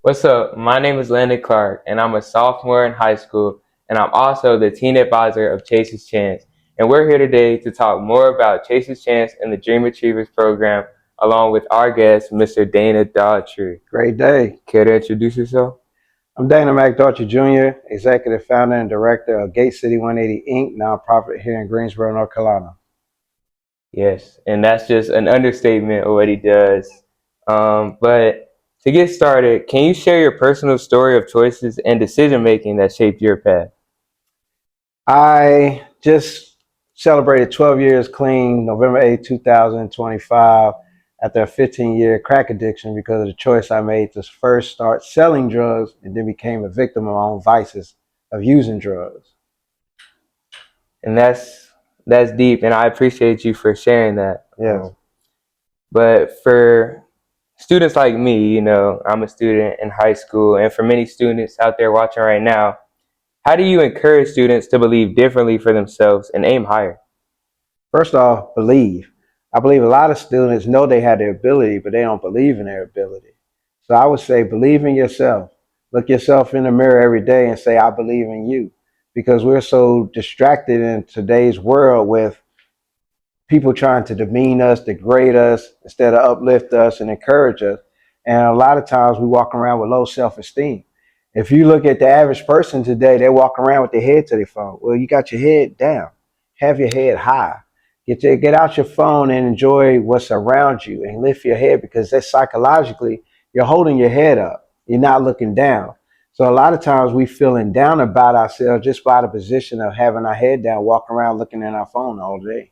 What's up? My name is Landon Clark, and I'm a sophomore in high school, and I'm also the teen advisor of Chase's Chance. And we're here today to talk more about Chase's Chance and the Dream Achievers program, along with our guest, Mr. Dana Daughtry. Great day. Care to introduce yourself? I'm Dana Daughtry Jr., Executive Founder and Director of Gate City 180 Inc., nonprofit here in Greensboro, North Carolina. Yes, and that's just an understatement of what he does. But to get started, can you share your personal story of choices and decision-making that shaped your path? I just celebrated 12 years clean, November 8, 2025, after a 15-year crack addiction because of the choice I made to first start selling drugs and then became a victim of my own vices of using drugs. And that's deep, and I appreciate you for sharing that. Yes. But for students like me, I'm a student in high school, and for many students out there watching right now, how do you encourage students to believe differently for themselves and aim higher? First off, believe. I believe a lot of students know they have the ability, but they don't believe in their ability. So I would say believe in yourself. Look yourself in the mirror every day and say, I believe in you. Because we're so distracted in today's world with people trying to demean us, degrade us, instead of uplift us and encourage us. And a lot of times we walk around with low self-esteem. If you look at the average person today, they walk around with their head to their phone. Well, you got your head down. Have your head high. Get out your phone and enjoy what's around you and lift your head, because that's psychologically, you're holding your head up. You're not looking down. So a lot of times we feeling down about ourselves just by the position of having our head down, walking around looking at our phone all day.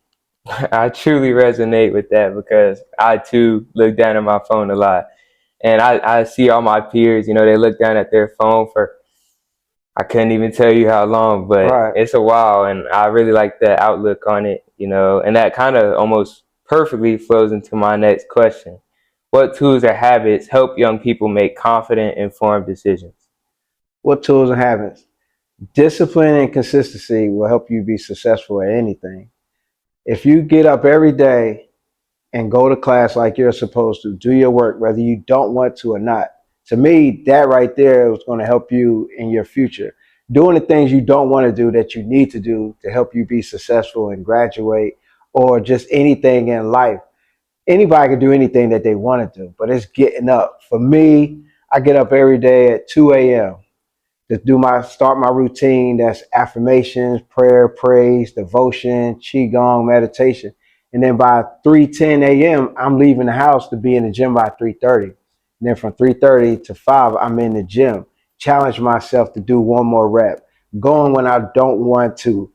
I truly resonate with that because I too look down at my phone a lot. And I see all my peers, they look down at their phone for, I couldn't even tell you how long, but Right. It's a while. And I really like that outlook on it, and that kind of almost perfectly flows into my next question. What tools or habits help young people make confident, informed decisions? What tools and habits? Discipline and consistency will help you be successful at anything. If you get up every day and go to class like you're supposed to, do your work, whether you don't want to or not, to me, that right there is going to help you in your future. Doing the things you don't want to do that you need to do to help you be successful and graduate, or just anything in life. Anybody can do anything that they want to do, but it's getting up. For me, I get up every day at 2 a.m. to start my routine. That's affirmations, prayer, praise, devotion, qigong, meditation. And then by 3:10 a.m., I'm leaving the house to be in the gym by 3:30. And then from 3:30 to 5, I'm in the gym. Challenge myself to do one more rep. Going when I don't want to.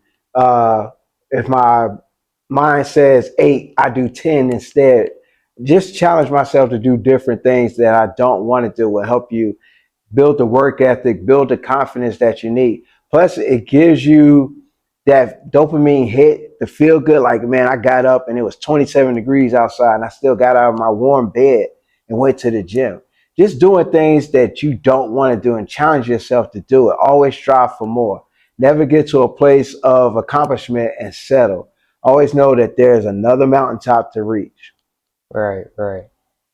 If my mind says 8, I do 10 instead. Just challenge myself to do different things that I don't want to do will help you build the work ethic, build the confidence that you need. Plus, it gives you that dopamine hit to feel good. Like, man, I got up and it was 27 degrees outside and I still got out of my warm bed and went to the gym. Just doing things that you don't want to do and challenge yourself to do it. Always strive for more. Never get to a place of accomplishment and settle. Always know that there's another mountaintop to reach. Right, right.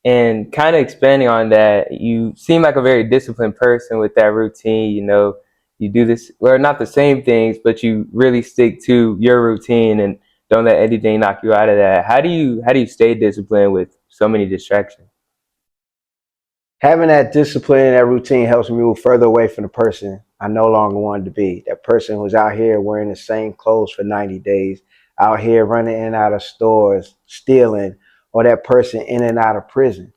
And kind of expanding on that, you seem like a very disciplined person with that routine. You do this, well, not the same things, but you really stick to your routine and don't let anything knock you out of that. How do you stay disciplined with so many distractions? Having that discipline and that routine helps me move further away from the person I no longer wanted to be. That person who's out here wearing the same clothes for 90 days, out here running in and out of stores, stealing, or that person in and out of prison.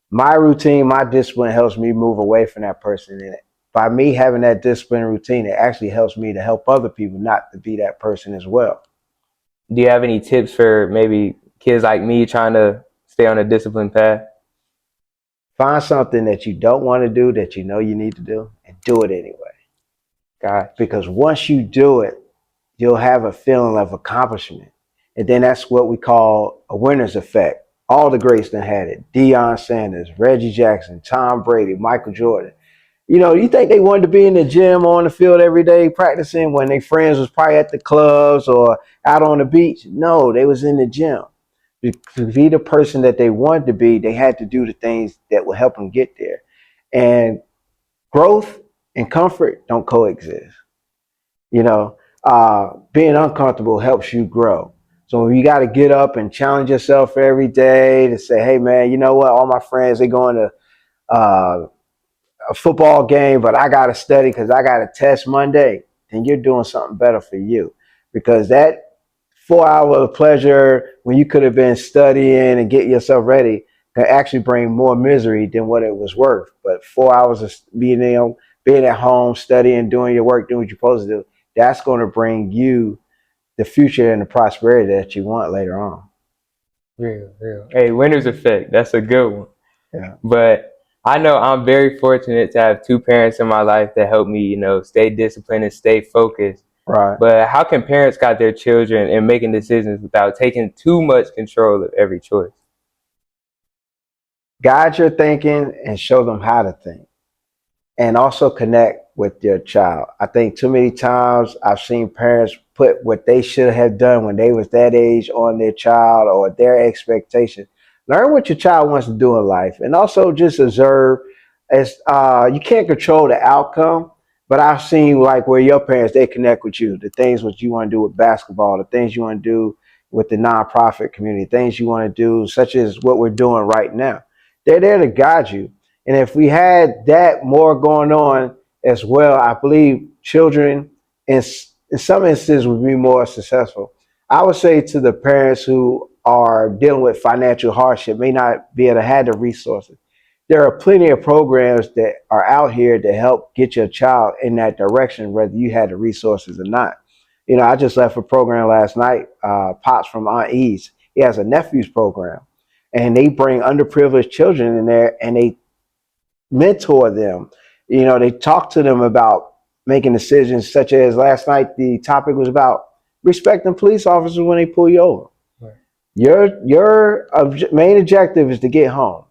My routine, my discipline helps me move away from that person. And by me having that discipline and routine, it actually helps me to help other people not to be that person as well. Do you have any tips for maybe kids like me trying to stay on a disciplined path? Find something that you don't want to do that you know you need to do and do it anyway. God, Because once you do it, you'll have a feeling of accomplishment. And then that's what we call a winner's effect. All the greats that had it. Deion Sanders, Reggie Jackson, Tom Brady, Michael Jordan. You know, you think they wanted to be in the gym or on the field every day practicing when their friends was probably at the clubs or out on the beach? No, they was in the gym. To be the person that they wanted to be, they had to do the things that would help them get there. And growth and comfort don't coexist. You know, being uncomfortable helps you grow. So you got to get up and challenge yourself every day to say, hey, man, you know what? All my friends, they going to a football game, but I got to study because I got a test Monday. Then you're doing something better for you, because that 4 hour of pleasure when you could have been studying and getting yourself ready can actually bring more misery than what it was worth. But 4 hours of being at home, studying, doing your work, doing what you're supposed to do, that's going to bring you the future and the prosperity that you want later on. Real, real. Hey, winner's effect. That's a good one. Yeah. But I know I'm very fortunate to have two parents in my life that help me, stay disciplined and stay focused. Right. But how can parents guide their children in making decisions without taking too much control of every choice? Guide your thinking and show them how to think, and also connect with your child. I think too many times I've seen parents put what they should have done when they was that age on their child or their expectation. Learn what your child wants to do in life, and also just observe. As you can't control the outcome, but I've seen like where your parents, they connect with you, the things what you want to do with basketball, the things you want to do with the nonprofit community, things you want to do, such as what we're doing right now. They're there to guide you. And if we had that more going on as well, I believe children in some instances would be more successful. I would say to the parents who are dealing with financial hardship, may not be able to have the resources, there are plenty of programs that are out here to help get your child in that direction, whether you had the resources or not. You know, I just left a program last night, Pops from Aunt E's. He has a nephews program, and they bring underprivileged children in there and they mentor them. You know, they talk to them about making decisions, such as last night, the topic was about respecting police officers when they pull you over. Right. Your main objective is to get home.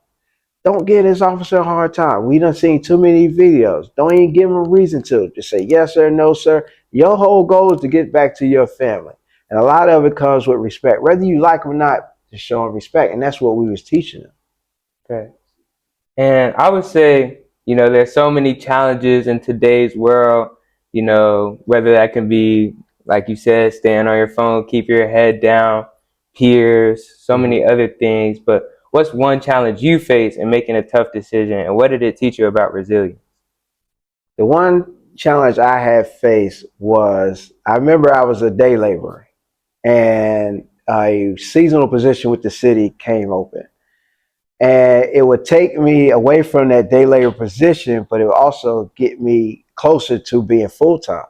Don't give this officer a hard time. We done seen too many videos. Don't even give him a reason to. Just say yes sir, no sir. Your whole goal is to get back to your family. And a lot of it comes with respect. Whether you like them or not, just show them respect. And that's what we was teaching them. Okay. And I would say, there's so many challenges in today's world, whether that can be, like you said, staying on your phone, keep your head down, peers, so many other things. But what's one challenge you face in making a tough decision, and what did it teach you about resilience? The one challenge I had faced was, I remember I was a day laborer and a seasonal position with the city came open. And it would take me away from that day labor position, but it would also get me closer to being full time.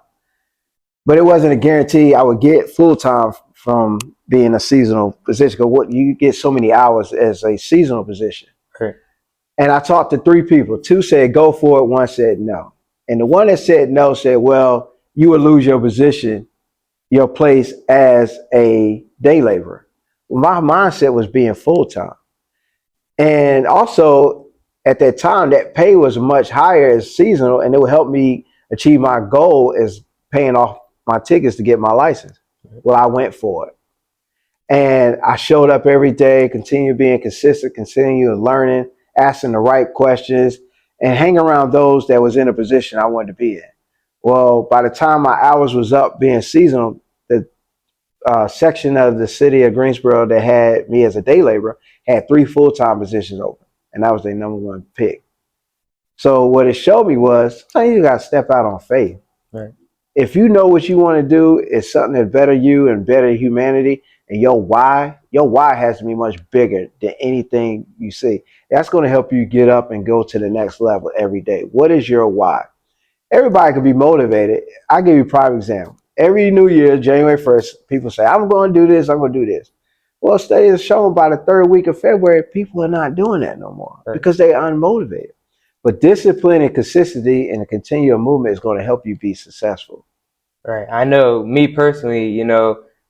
But it wasn't a guarantee I would get full time from being a seasonal position, because what you get so many hours as a seasonal position. Right. And I talked to three people. Two said go for it, one said no. And the one that said no said, well, you would lose your position, your place as a day laborer. My mindset was being full time. And also at that time, that pay was much higher as seasonal, and it would help me achieve my goal as paying off my tickets to get my license. Well, I went for it. And I showed up every day, continued being consistent, continued learning, asking the right questions, and hang around those that was in a position I wanted to be in. Well, by the time my hours was up being seasonal, the section of the city of Greensboro that had me as a day laborer had 3 full-time positions open, and that was their number one pick. So what it showed me was, you got to step out on faith. Right. If you know what you want to do is something that better you and better humanity, and your why has to be much bigger than anything you see. That's going to help you get up and go to the next level every day. What is your why? Everybody can be motivated. I'll give you a prime example. Every New Year, January 1st, people say, I'm going to do this, I'm going to do this. Well, studies have shown by the third week of February, people are not doing that no more, right, because they're unmotivated. But discipline and consistency and a continual movement is going to help you be successful. Right. I know me personally,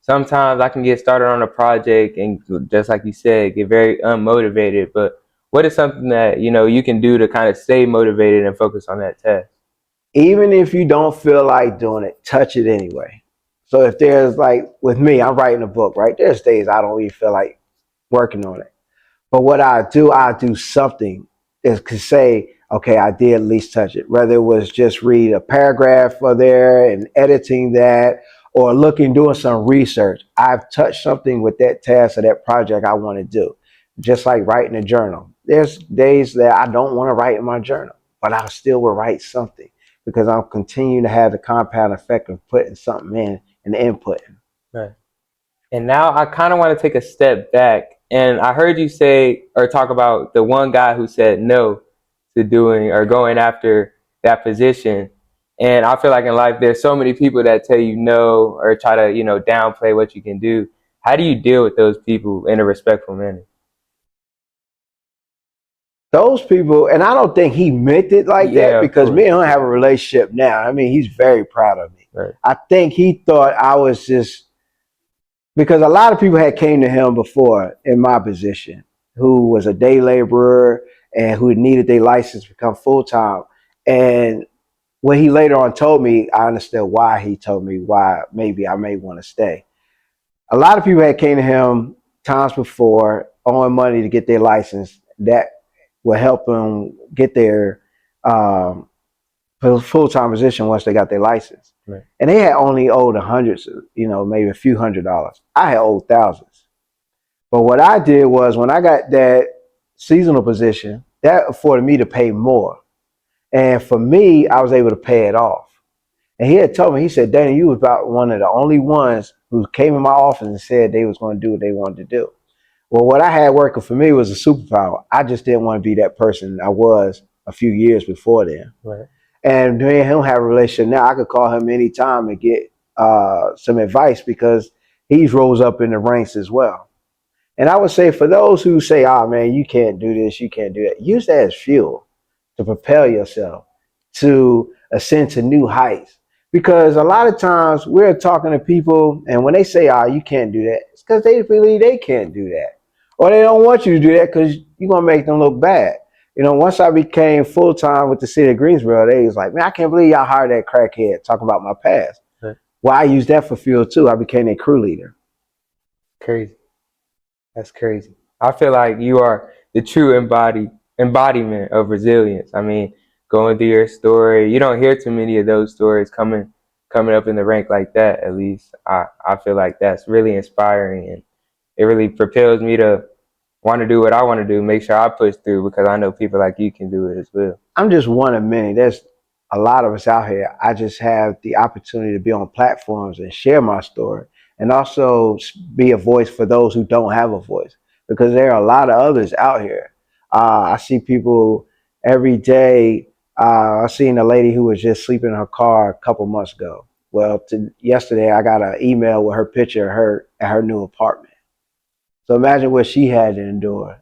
sometimes I can get started on a project and, just like you said, get very unmotivated. But what is something that, you can do to kind of stay motivated and focus on that test? Even if you don't feel like doing it, touch it anyway. So if there's like with me, I'm writing a book, right? There's days I don't even feel like working on it. But what I do something is to say, okay, I did at least touch it. Whether it was just read a paragraph for there and editing that, or doing some research. I've touched something with that task or that project I want to do. Just like writing a journal. There's days that I don't want to write in my journal, but I still will write something because I'm continuing to have the compound effect of putting something in and inputting. Right. And now I kind of want to take a step back. And I heard you say or talk about the one guy who said no to doing or going after that position. And I feel like in life, there's so many people that tell you no or try to, downplay what you can do. How do you deal with those people in a respectful manner? Those people, and I don't think he meant it like that Yeah, of because me course. and him have a relationship now. I mean, he's very proud of me. Right. I think he thought I was just because a lot of people had came to him before in my position who was a day laborer and who needed their license to become full time. And when he later on told me, I understood why he told me why maybe I may want to stay. A lot of people had came to him times before owing money to get their license that will help them get their um, full-time position once they got their license. Right. And they had only owed hundreds, maybe a few $100s. I had owed thousands. But what I did was when I got that seasonal position, that afforded me to pay more. And for me, I was able to pay it off. And he had told me, he said, Danny, you was about one of the only ones who came in my office and said they was going to do what they wanted to do. Well, what I had working for me was a superpower. I just didn't want to be that person I was a few years before then. Right. And me and him have a relationship now. I could call him anytime and get some advice because he's rose up in the ranks as well. And I would say for those who say, oh man, you can't do this, you can't do that, use that as fuel to propel yourself to ascend to new heights. Because a lot of times we're talking to people and when they say, oh, you can't do that, it's because they believe they can't do that. Or they don't want you to do that because you're going to make them look bad. Once I became full-time with the city of Greensboro, they was like, man, I can't believe y'all hired that crackhead talking about my past. Right. Well, I used that for fuel too. I became a crew leader. Crazy. That's crazy. I feel like you are the true embodiment of resilience. I mean, going through your story, you don't hear too many of those stories coming up in the rank like that. At least I feel like that's really inspiring, and it really propels me to want to do what I want to do, make sure I push through because I know people like you can do it as well. I'm just one of many. There's a lot of us out here. I just have the opportunity to be on platforms and share my story and also be a voice for those who don't have a voice because there are a lot of others out here. I see people every day. I seen a lady who was just sleeping in her car a couple months ago. Well, yesterday I got an email with her picture of her at her new apartment. So imagine what she had to endure,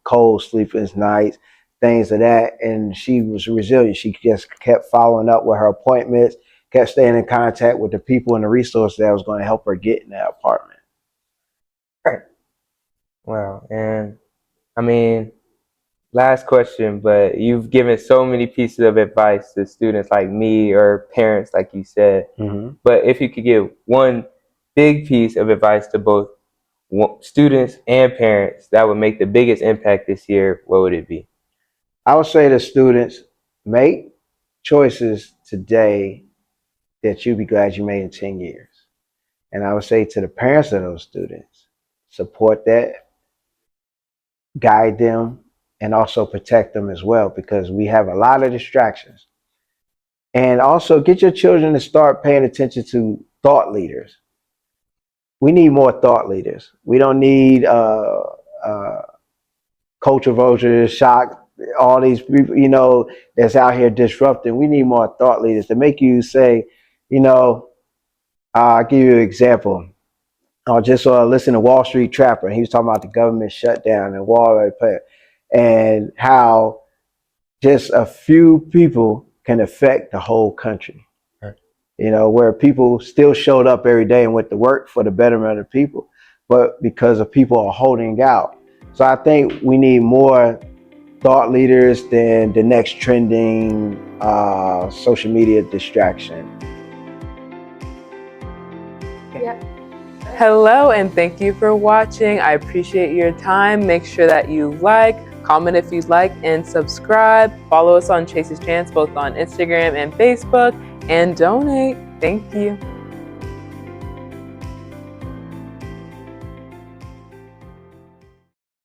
cold, sleepless nights, things of that. And she was resilient. She just kept following up with her appointments, kept staying in contact with the people and the resources that was going to help her get in that apartment. Right. Wow. And I mean, last question, but you've given so many pieces of advice to students like me or parents, like you said. Mm-hmm. But if you could give one big piece of advice to both students and parents that would make the biggest impact this year, what would it be? I would say to students, make choices today that you'll be glad you made in 10 years. And I would say to the parents of those students, support that, guide them, and also protect them as well because we have a lot of distractions. And also get your children to start paying attention to thought leaders. We need more thought leaders. We don't need culture vultures, shock, all these people, that's out here disrupting. We need more thought leaders to make you say, I'll give you an example. I just listen to Wall Street Trapper, and he was talking about the government shutdown and Wall Street and how just a few people can affect the whole country. Right. Where people still showed up every day and went to work for the betterment of people, but because of people are holding out. So I think we need more thought leaders than the next trending social media distraction. Yeah. Hello, and thank you for watching. I appreciate your time. Make sure that you like, comment if you'd like, and subscribe. Follow us on Chase's Chance, both on Instagram and Facebook, and donate. Thank you.